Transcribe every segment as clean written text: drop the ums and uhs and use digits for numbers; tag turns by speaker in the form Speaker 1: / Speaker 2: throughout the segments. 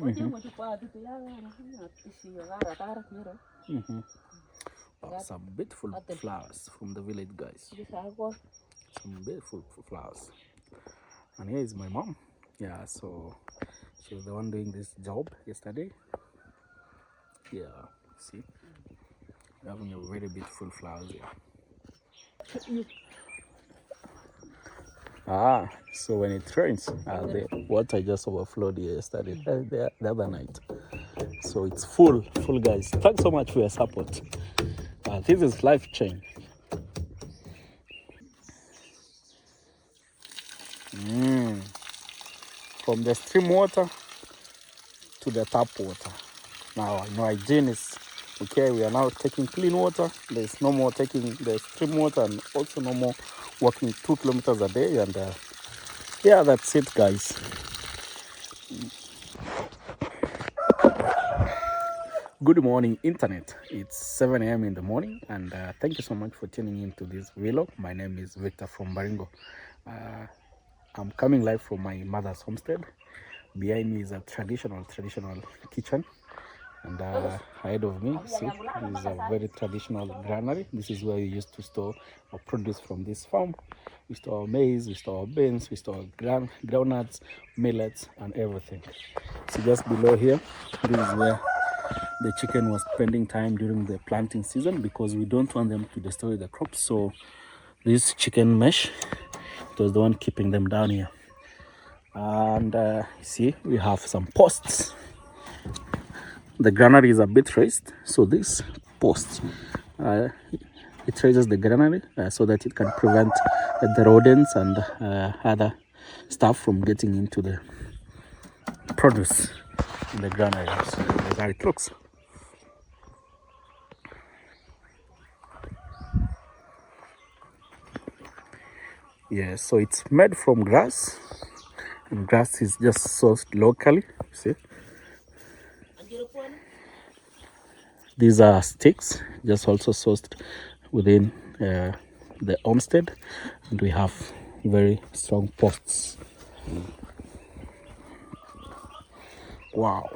Speaker 1: Mm-hmm. Wow, some beautiful flowers from the village, guys. Some beautiful flowers. And here is my mom. Yeah, so she was the one doing this job yesterday. Yeah, see, we're having a very beautiful flowers here. Ah, so when it rains, the water just overflowed here yesterday, the other night. So it's full, guys. Thanks so much for your support. This is life change. From the stream water to the tap water. Now, no hygiene is okay. We are now taking clean water. There's no more taking the stream water, and also no more walking 2 kilometers a day. And yeah, that's it, guys. Good morning, internet. It's 7 a.m. in the morning, and thank you so much for tuning in to this vlog. My name is Victor from Baringo. I'm coming live from my mother's homestead. Behind me is a traditional kitchen, and ahead of me, see, this is a very traditional granary. This is where we used to store our produce from this farm. We store maize, we store beans, we store groundnuts, millets, and everything. So just below here, this is where the chicken was spending time during the planting season, because we don't want them to destroy the crops. So this chicken mesh, it was the one keeping them down here. And see, we have some posts. The granary is a bit raised, so this post it raises the granary so that it can prevent the rodents and other stuff from getting into the produce in the granary. So that's how it looks. Yeah, so it's made from grass, and grass is just sourced locally. See, these are sticks, just also sourced within the homestead, and we have very strong posts. Wow.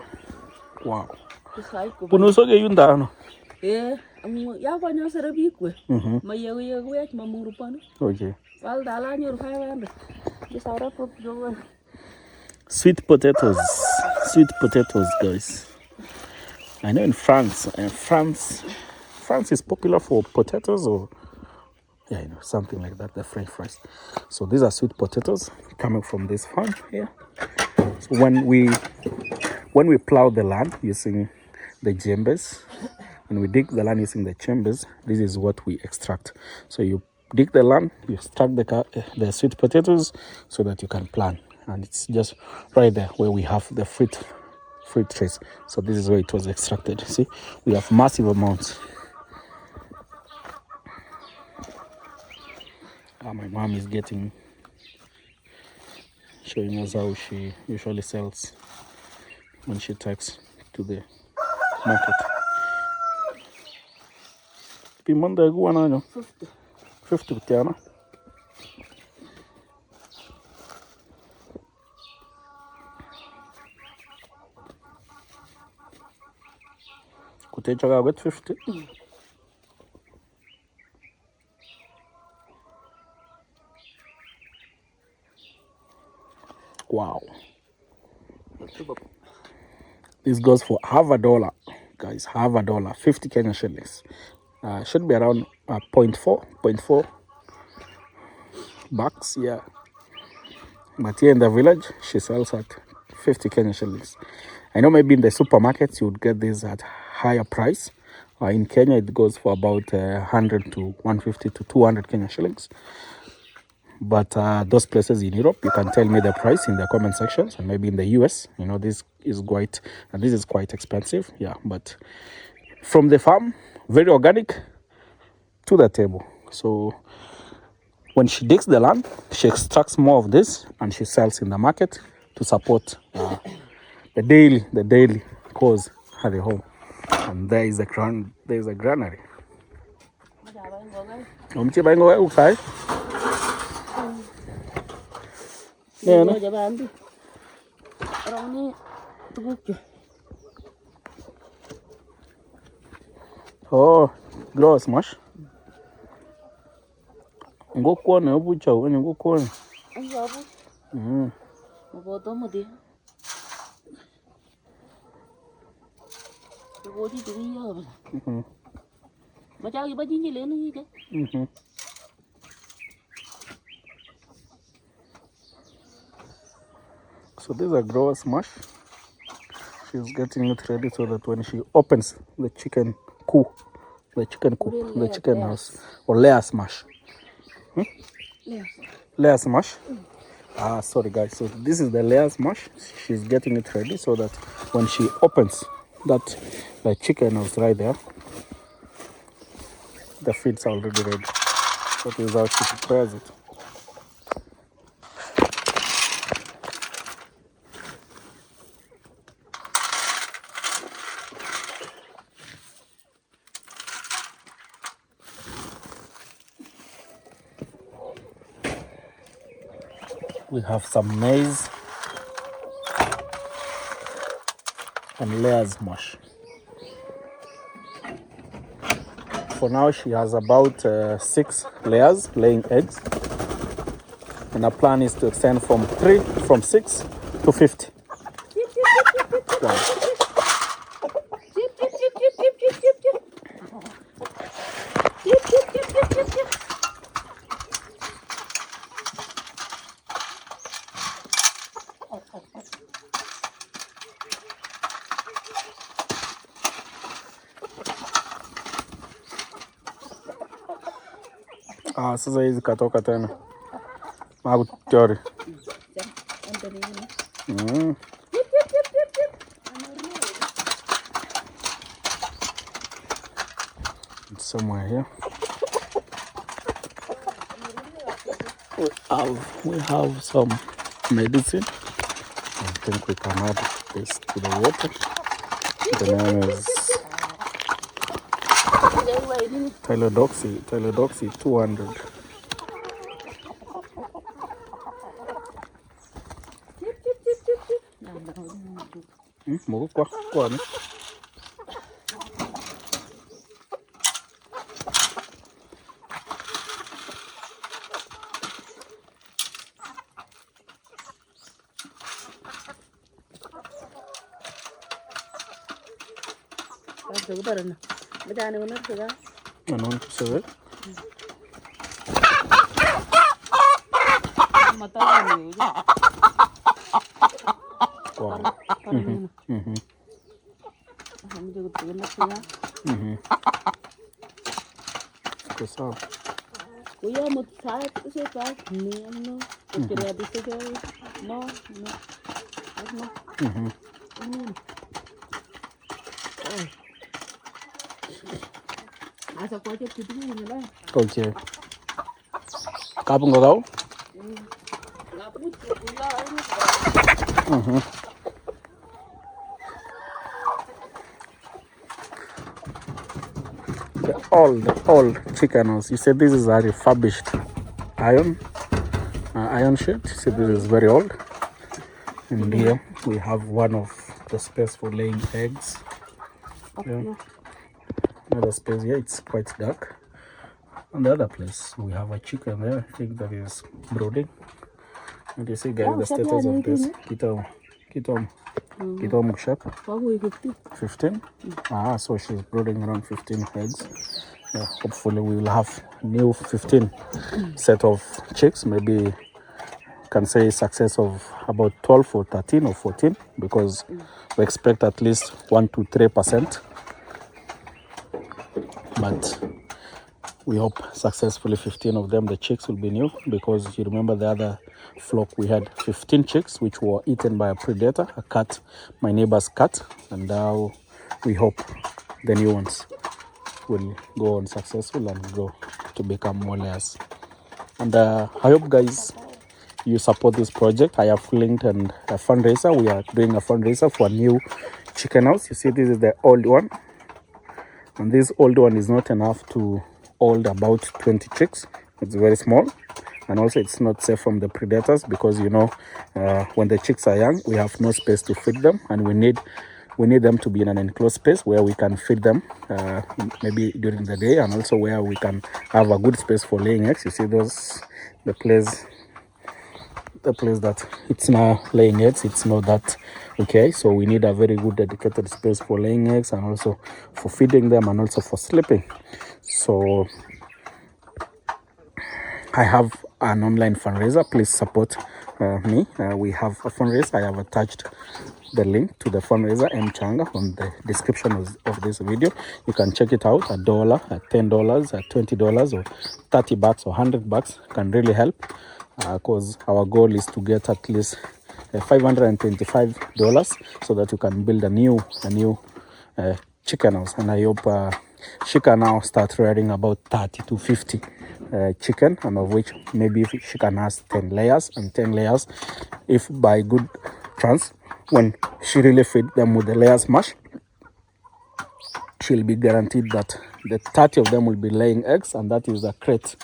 Speaker 1: Punusoge yundano.
Speaker 2: Yeah, ya banyo serabikwe. Mayewe mamurupano.
Speaker 1: Okay.
Speaker 2: Well, dala nyor 500. Just out of the
Speaker 1: Sweet potatoes, guys. I know in France, France is popular for potatoes, or yeah, you know, something like that, the French fries. So these are sweet potatoes coming from this farm here. So when we plow the land using the jembes, when we dig the land using the jembes, this is what we extract. So you dig the land, you extract the sweet potatoes so that you can plant. And it's just right there where we have the fruit trees. So this is where it was extracted. See, we have massive amounts. My mom is showing us how she usually sells when she takes to the market. Pimanda guana 50 tiana. Kutecha with 50. Wow. This goes for $50, guys. $50, 50 Kenyan shillings. Should be around 0.4 bucks, yeah. But here in the village, she sells at 50 Kenyan shillings. I know maybe in the supermarkets you would get this at higher price. In Kenya, it goes for about 100 to 150 to 200 Kenyan shillings. But those places in Europe, you can tell me the price in the comment sections, and maybe in the US, you know, this is quite expensive. Yeah, but from the farm, very organic, to the table. So when she digs the land, she extracts more of this and she sells in the market to support the daily cause at the home. And there is a granary.
Speaker 2: Yeah, no.
Speaker 1: Oh, gross mash. Go corner, butcher when you go corner. So these are growers mash. She's getting it ready so that when she opens the chicken coop, the chicken house, or layers mash. Layers mash. Sorry guys. So this is the layers mash. She's getting it ready so that when she opens that the chicken house right there, the feeds are already ready. That is how she prepares it. We have some maize and layers mash. For now, she has about 6 layers laying eggs, and our plan is to extend from 6 to 50. Wow. Sasa hizi katoka tena makutori. It's somewhere here. We have some medicine. I think we can add this to the water. The name is Tylodoxy 200. Okay. Kapung kau? The old chicken house. You said this is a refurbished iron shed. You said this is very old. And here we have one of the space for laying eggs. Yeah. Another space here, it's quite dark. On the other place, we have a chicken there. I think that is brooding. And you see, guys, the status of this Kitom shape. 15. So she's brooding around 15 eggs. Yeah, hopefully we will have new 15 set of chicks. Maybe can say success of about 12 or 13 or 14, because we expect at least 1 to 3%. But we hope successfully 15 of them, the chicks, will be new, because you remember the other flock, we had 15 chicks which were eaten by a predator, a cat, my neighbor's cat, and now we hope the new ones will go on successful and grow to become more layers. And I hope, guys, you support this project. I have linked a fundraiser. We are doing a fundraiser for a new chicken house. You see, this is the old one, and this old one is not enough to hold about 20 chicks. It's very small, and also it's not safe from the predators, because you know, when the chicks are young, we have no space to feed them, and we need them to be in an enclosed space where we can feed them, maybe during the day, and also where we can have a good space for laying eggs. You see those, the place that it's now laying eggs, it's not that okay, so we need a very good dedicated space for laying eggs, and also for feeding them, and also for sleeping. So I have an online fundraiser. Please support me. We have a fundraiser. I have attached the link to the fundraiser M-Changa on the description of this video. You can check it out. $1, at $10, at $20, or $30 or $100 can really help, because our goal is to get at least $525 so that you can build a new chicken house. And I hope she can now start rearing about 30 to 50 chicken, and of which maybe she can has 10 layers, and 10 layers, if by good chance, when she really feed them with the layers mash, she'll be guaranteed that the 30 of them will be laying eggs, and that is a crate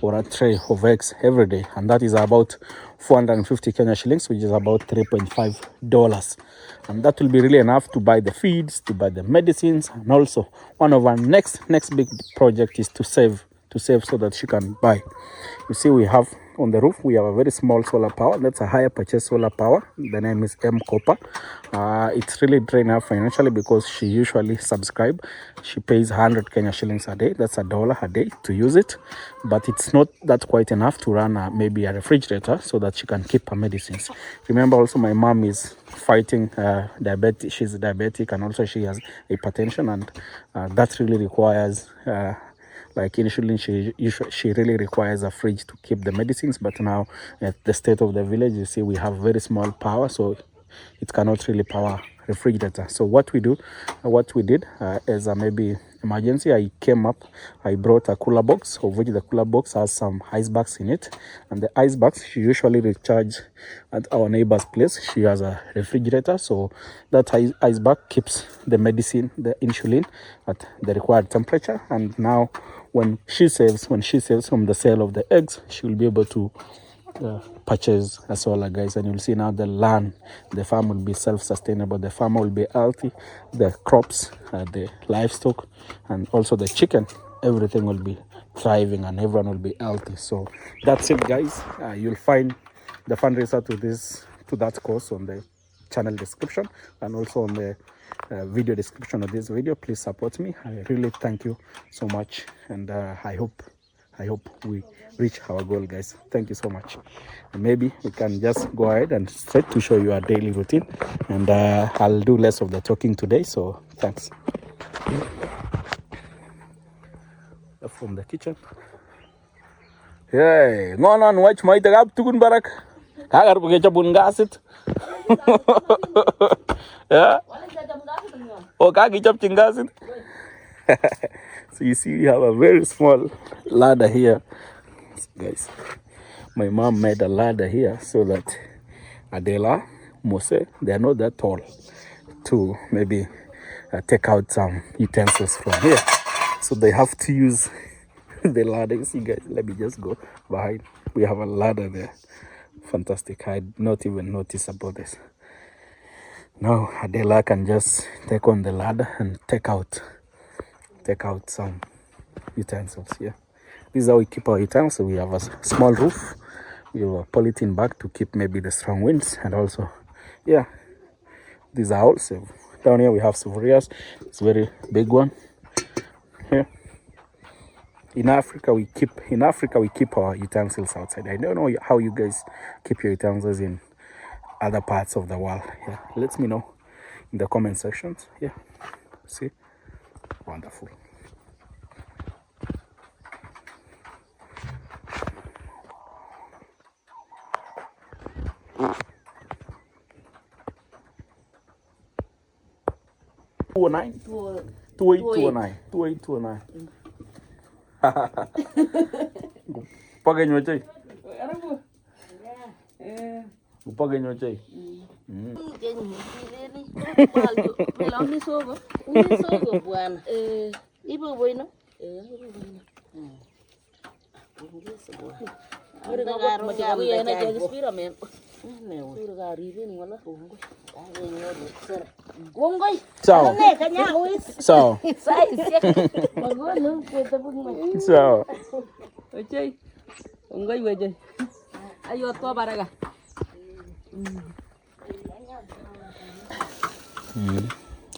Speaker 1: or a tray of eggs every day, and that is about 450 Kenya shillings, which is about $3.5, and that will be really enough to buy the feeds, to buy the medicines, and also one of our next big project is to save so that she can buy. You see, we have on the roof, we have a very small solar power. That's a higher purchase solar power. The name is M-Copper. It's really drained her financially, because she usually subscribe. She pays 100 Kenya shillings a day. That's $1 a day to use it, but it's not that quite enough to run maybe a refrigerator so that she can keep her medicines. Remember, also my mom is fighting diabetes. She's diabetic, and also she has hypertension, and that really requires like insulin. She really requires a fridge to keep the medicines, but now at the state of the village, you see, we have very small power, so it cannot really power refrigerator. So what we did as a maybe emergency, I brought a cooler box, of which the cooler box has some ice bags in it, and the ice bags she usually recharge at our neighbor's place. She has a refrigerator, so that ice bag keeps the medicine, the insulin, at the required temperature. And now when she saves from the sale of the eggs, she will be able to purchase a solar, guys. And you'll see now the farm will be self-sustainable, the farmer will be healthy, the crops, the livestock, and also the chicken, everything will be thriving, and everyone will be healthy. So that's it, guys. You'll find the fundraiser to that course on the channel description, and also on the video description of this video. Please support me. I really thank you so much, and I hope we reach our goal, guys. Thank you so much. And maybe we can just go ahead and straight to show you our daily routine, and I'll do less of the talking today, so thanks. From the kitchen. Hey, ngonon watch my tagap tukun barak. Kagar buke chabun gasit. Yeah. Oh, kagi chap chingasit. So you see, we have a very small ladder here, guys. My mom made a ladder here so that Adela, Mose, they are not that tall to maybe take out some utensils from here. So they have to use the ladder. You see, guys, let me just go behind. We have a ladder there. Fantastic. I did not even notice about this. Now Adela can just take on the ladder and take out some utensils. Yeah, this is how we keep our utensils. We have a small roof. We have a polythene bag to keep maybe the strong winds, and also, yeah, these are also down here. We have sufurias. It's a very big one. Yeah. In Africa we keep our utensils outside. I don't know how you guys keep your utensils in other parts of the world. Yeah, let me know in the comment sections. Yeah, see, wonderful. Two 9 2 Pagay nyo chay. Pagay nyo chay. So.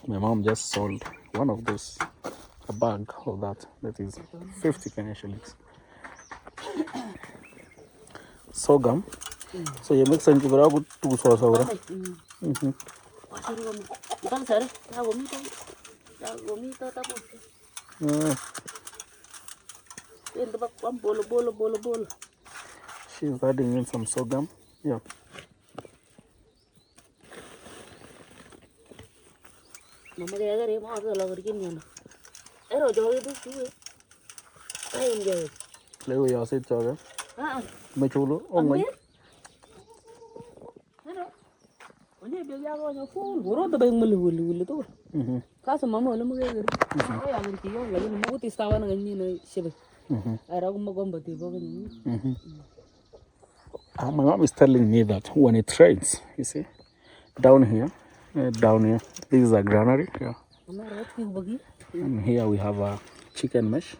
Speaker 1: My mom just sold one of those, a bag of that is 50 Kenyan shillings. Sorghum. So you make sense of good two source over. She's adding in some sorghum. Yeah. Leo ya sit choga. Mechulo ongoy. My mom is telling me that when it rains, you see, down here, this is a granary. Yeah. And here we have a chicken mesh.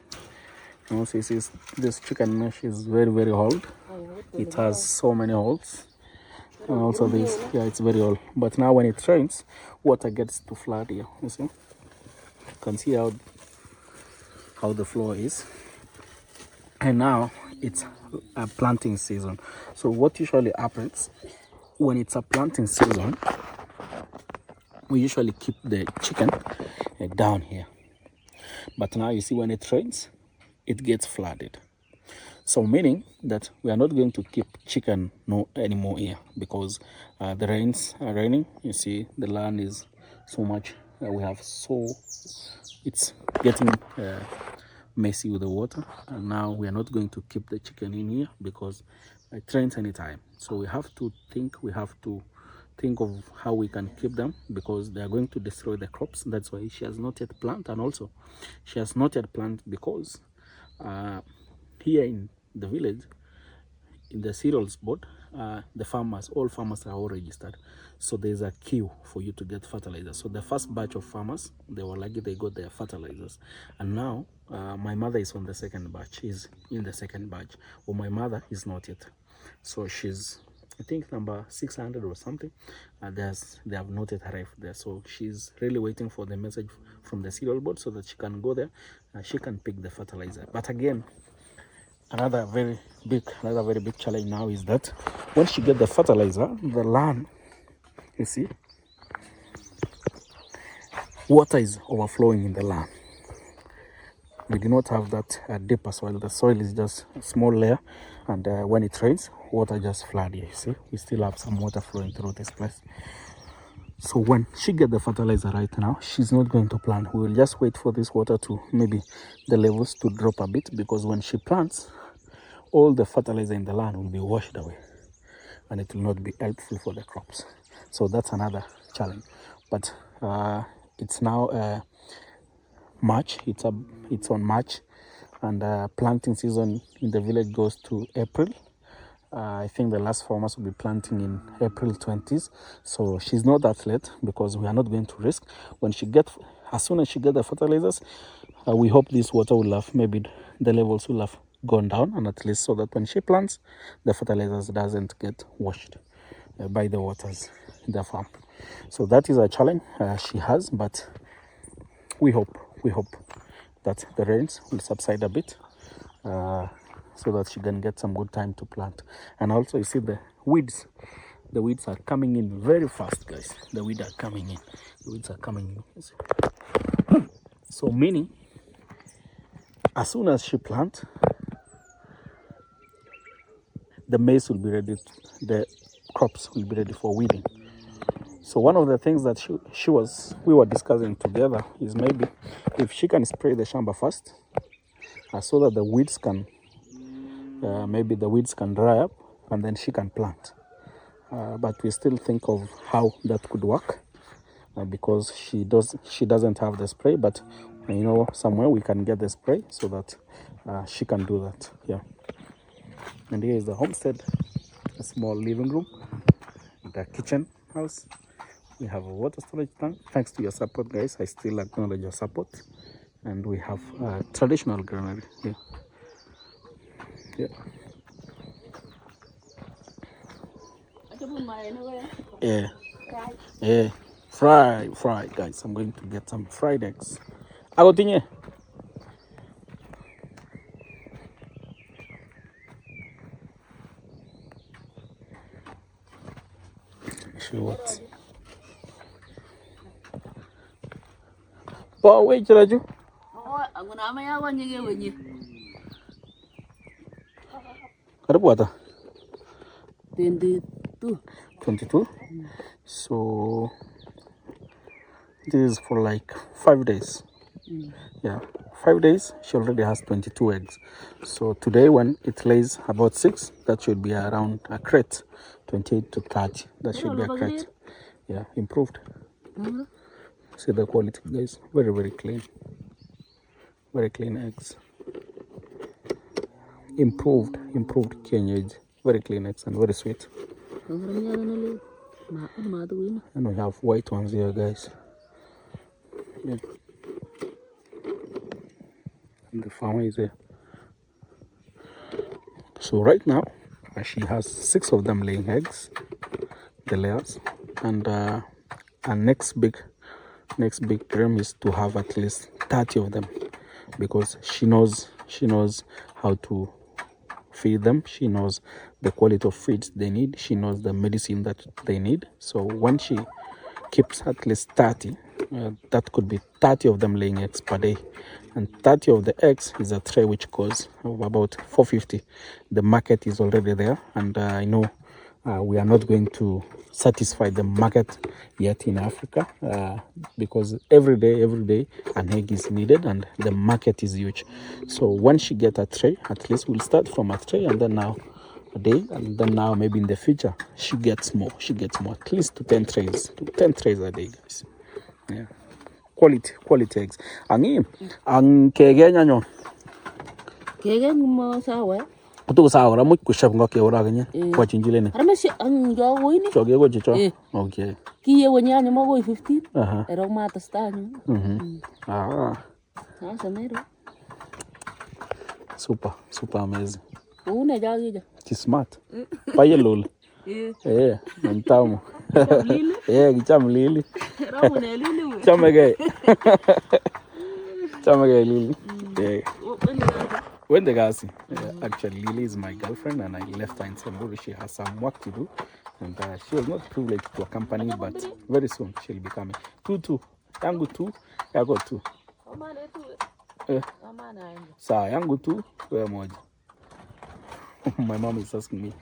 Speaker 1: You see, this chicken mesh is very, very old. It has so many holes. And also this, yeah, it's very old. But now when it rains, water gets to flood here. You see, you can see how the floor is. And now it's a planting season. So what usually happens when it's a planting season, we usually keep the chicken down here. But now you see when it rains, it gets flooded. So meaning that we are not going to keep chicken anymore here, because the rains are raining. You see the land is so much, it's getting messy with the water, and now we are not going to keep the chicken in here because it rains anytime. So we have to think of how we can keep them, because they are going to destroy the crops. That's why she has not yet planted. And also she has not yet planted because here in the village, in the cereals board, all farmers are all registered. So there's a queue for you to get fertilizer. So the first batch of farmers, they were lucky, they got their fertilizers. And now my mother is on the second batch, is in the second batch. Well, my mother is not yet. So she's, I think, number 600 or something. They have not yet arrived there. So she's really waiting for the message from the cereal board so that she can go there and she can pick the fertilizer. But again, another very big challenge now is that when she get the fertilizer, the land, you see, water is overflowing in the land. We do not have that deeper soil. The soil is just a small layer, and when it rains, water just flood here. You see, we still have some water flowing through this place. So when she get the fertilizer right now, she's not going to plant. We will just wait for this water to, maybe the levels to drop a bit, because when she plants, all the fertilizer in the land will be washed away, and it will not be helpful for the crops. So that's another challenge. But it's now March. It's on March, and planting season in the village goes to April. I think the last farmers will be planting in April 20s. So she's not that late, because we are not going to risk. As soon as she gets the fertilizers, we hope this water will have, maybe the levels will have gone down, and at least so that when she plants, the fertilizers doesn't get washed by the waters in the farm. So that is a challenge she has, but we hope that the rains will subside a bit, so that she can get some good time to plant. And also, you see the weeds are coming in very fast, guys. The weeds are coming in. So meaning, as soon as she plants, the maize will be ready, the crops will be ready for weeding. So one of the things that we were discussing together is maybe if she can spray the shamba first, so that the weeds can dry up, and then she can plant. But we still think of how that could work, because she doesn't have the spray, but somewhere we can get the spray so that she can do that. Yeah. And here is the homestead, a small living room, the kitchen house. We have a water storage tank. Thanks to your support, guys. I still acknowledge your support. And we have a traditional granary here. Yeah. Yeah. Yeah. Fry, guys. I'm going to get some fried eggs. I got in here. Show what. But wait, Raju. Karibu hata 22. So this is for like 5 days. Yeah, 5 days. She already has 22 eggs. So today, when it lays about 6, that should be around a crate, 28 to 30. That should be a crate. Yeah, improved. See the quality, guys. Very, very clean. Very clean eggs. Improved Kenyan. Very clean eggs and very sweet. And we have white ones here, guys. Yeah. And the farmer is here. So right now, she has 6 of them laying eggs, the layers, and our next big dream is to have at least 30 of them, because she knows how to feed them. She knows the quality of feeds they need. She knows the medicine that they need. So when she keeps at least 30, that could be 30 of them laying eggs per day, and 30 of the eggs is a tray which costs about 450. The market is already there, and I know we are not going to satisfy the market yet in Africa, because every day an egg is needed and the market is huge. So when she get a tray, at least we'll start from a tray, and then now a day, and then now maybe in the future she gets more, at least to 10 trays a day, guys. Yeah, quality eggs. Ang kegenya nyo
Speaker 2: mo sawa
Speaker 1: tu sa ora much kushap ngoke ora ganya kwa chinjile ne
Speaker 2: arama si ang jo wini
Speaker 1: choge go chicho. Okay,
Speaker 2: ki ye wonya ni mo go 15 ero mata stanyo samero
Speaker 1: super amazing.
Speaker 2: una jagi
Speaker 1: She's smart. Paye lol. Ntamu. Gicham lili.
Speaker 2: Ramu ne lili.
Speaker 1: Chamege lili. When the guys, actually Lily is my girlfriend, and I left her in Samburu. She has some work to do, and she was not privileged to accompany, but very soon she'll be coming. Two. Yangu 2, I got 2. Yangu 2, where moja. My mom is asking me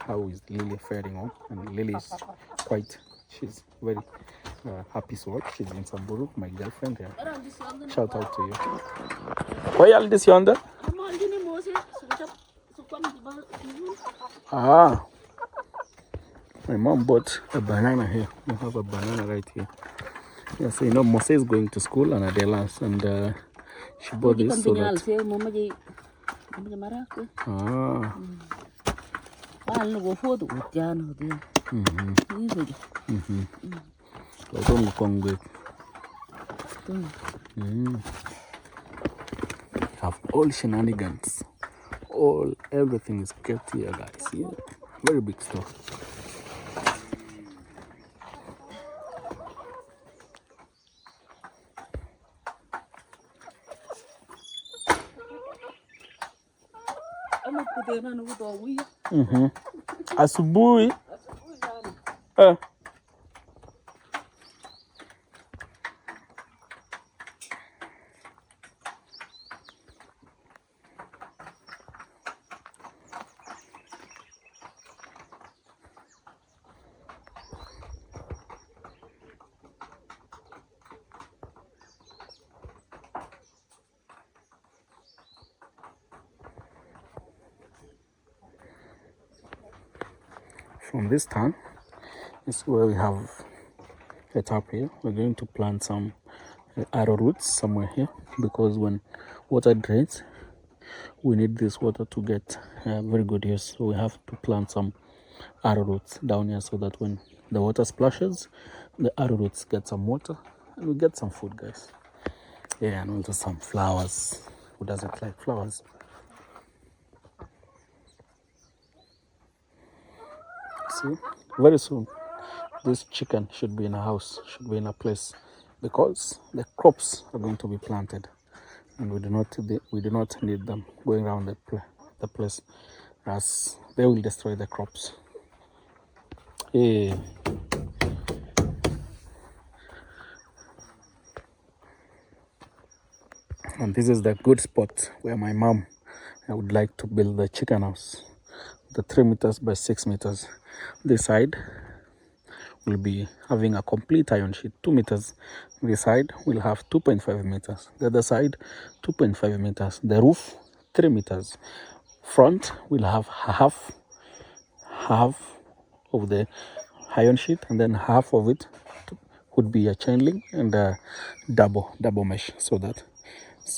Speaker 1: how is Lily faring on, and Lily is she's very happy soul. She's in Samburu, my girlfriend here. Shout out to you. Why are this yonder? My mom bought a banana here. We have a banana right here. Yeah, so Mose is going to school and Adelans, and she bought this so that. Have all shenanigans. Everything is kept here, guys. Yeah. Very big store. Asubuhi. From this time, this is where we have set up here. We're going to plant some arrow roots somewhere here, because when water drains, we need this water to get very good use. So we have to plant some arrowroots down here so that when the water splashes, the arrowroots get some water and we get some food, guys. Yeah, and also some flowers. Who doesn't like flowers? See, very soon this chicken should be in a house, should be in a place, because the crops are going to be planted, and we do not need them going around the place, as they will destroy the crops. Hey. And this is the good spot where my mom would like to build the chicken house. The 3 meters by 6 meters. This side will be having a complete iron sheet, 2 meters. This side will have 2.5 meters. The other side, 2.5 meters. The roof, 3 meters. Front will have half of the iron sheet, and then half of it would be a chain link and a double mesh, so that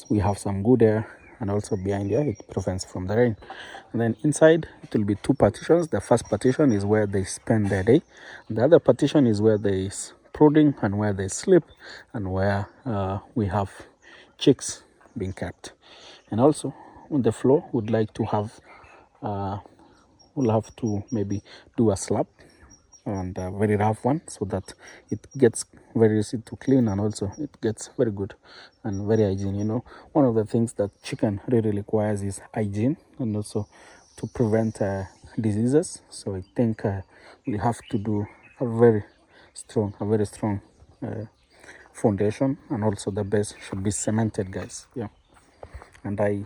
Speaker 1: we have some good air, and also behind here it prevents from the rain. And then inside it will be 2 partitions. The first partition is where they spend their day, and the other partition is where they brooding and where they sleep, and where we have chicks being kept. And also on the floor would like to have we'll have to maybe do a slab, and a very rough one, so that it gets very easy to clean, and also it gets very good and very hygiene. You know, one of the things that chicken really requires is hygiene, and also to prevent diseases. So I think we have to do a very strong foundation, and also the base should be cemented, guys. Yeah, and I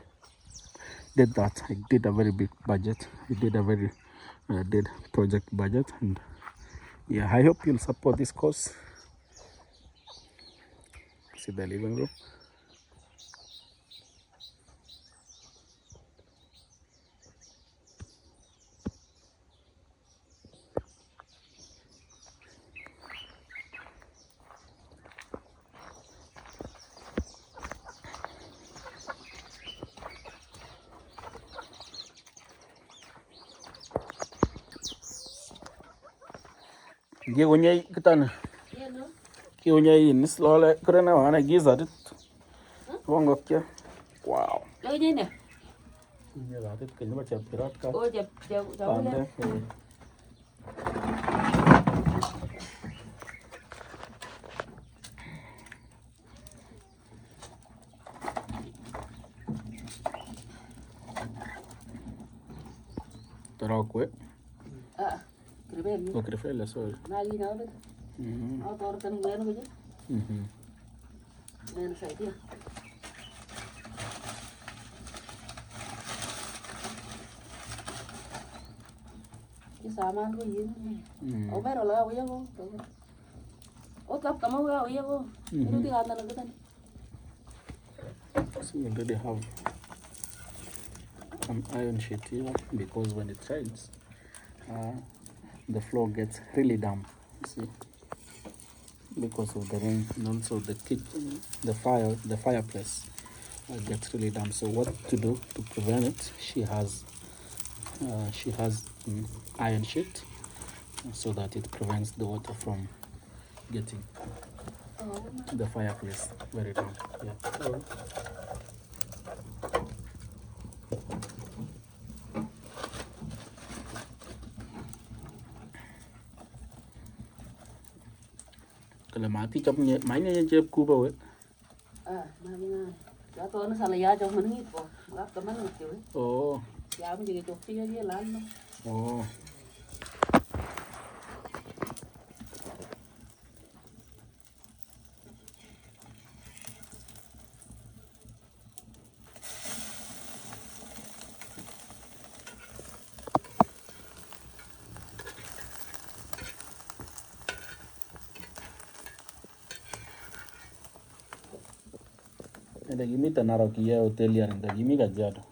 Speaker 1: did that. I did a very big budget. I did a very did project budget, and yeah, I hope you'll support this course. See the living room. Giunyai kitana. Giunyai in slowly. Kurena wana giza dit. Wongo kya. Wow.
Speaker 2: Lagi ni.
Speaker 1: Ini lah dit kenya macam pirat ka.
Speaker 2: Oh, jauh
Speaker 1: Pandai. Terau kue.
Speaker 2: Kerja ni.
Speaker 1: Oh, kerja lah soal.
Speaker 2: Lagi ni apa? Auto orang kan benar betul. Benar saya dia. Cái saman ko yun. O pero la uya ko. O tap kama uya ko. Ini di kana na kita.
Speaker 1: So we already have an iron sheet here, because when it rains, the floor gets really damp. You see, because of the rain, and also the kitchen, the fireplace gets really damp. So what to do to prevent it? She has iron sheet, so that it prevents the water from getting the fireplace very damp. Yeah. So, kalau mati capnya mainnya jeb kuba we.
Speaker 2: Mana. Jatuh na salah ya jauh mana itu. Enggak teman itu.
Speaker 1: Oh.
Speaker 2: Ya aku jadi coki dia lalu.
Speaker 1: Oh. Ada gimi tanaro kia hotel ya nda gimi kajado.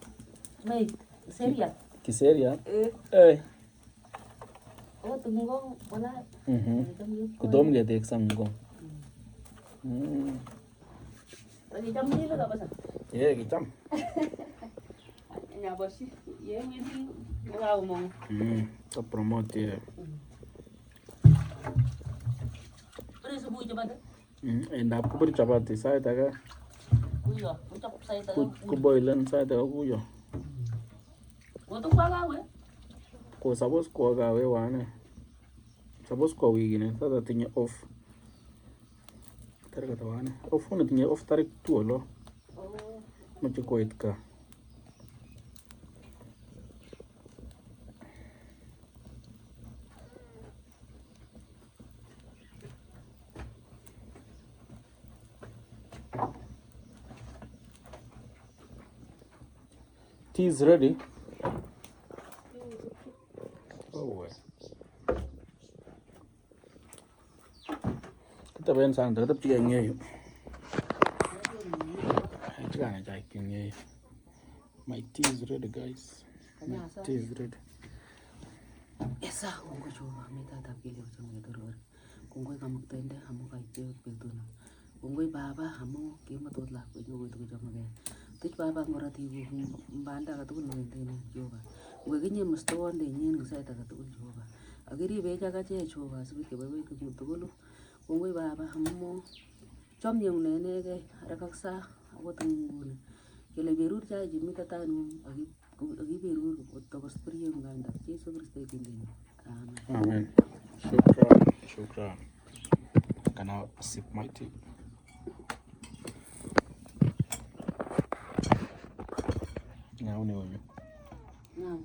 Speaker 2: Mai, seria.
Speaker 1: Kiseria? Eh.
Speaker 2: Oh, tunggong wala.
Speaker 1: Kudom gede eksam gong.
Speaker 2: Lagi jam ni lah apa sah?
Speaker 1: Yeah, kicam.
Speaker 2: nhà bác sĩ ye mi di ngao mong
Speaker 1: to promote
Speaker 2: beri subuh coba deh
Speaker 1: enda kubur chapati sai daga
Speaker 2: kuyo ucap saya
Speaker 1: ku boilen sai daga kuyo
Speaker 2: untuk gawe
Speaker 1: ko suppose ko gawe wane suppose ko wigine sasa tinye off targa wane off ne tinye off tarik tuolo machi ko itka tea is ready. Oh, kita bayan sang tetap tiga ngai. Jangan aja ngai. My tea is ready, guys. My tea is ready.
Speaker 2: esa kongoi coba minta tapi dia macam itu lor kongoi kamu tenda kamu kayak betul kongoi baba kamu kiamat tuh lah kongoi itu jam apa tuh baba ngorot ibu banda kata pun ngetenya coba gue kayaknya mesti on deh nyen saya tak kata pun coba akhirnya beca kaca coba seperti bawa itu betul kongoi baba kamu jam yang nene ke raksa aku tunggu kele berur cai jimi tatanu agi berur otos priyo nganda Yesus Kristus ini
Speaker 1: Amen. Shukran, shukran. Can I sip my tea? Now, no.
Speaker 2: now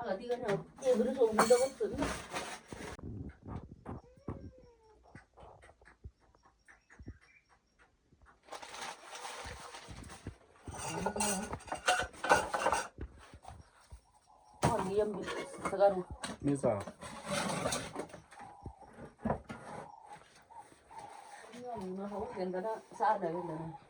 Speaker 2: agak tiga nih bener so udah betul oh diam sekarang
Speaker 1: Misa.
Speaker 2: ini mah kau kan kada saat dah kan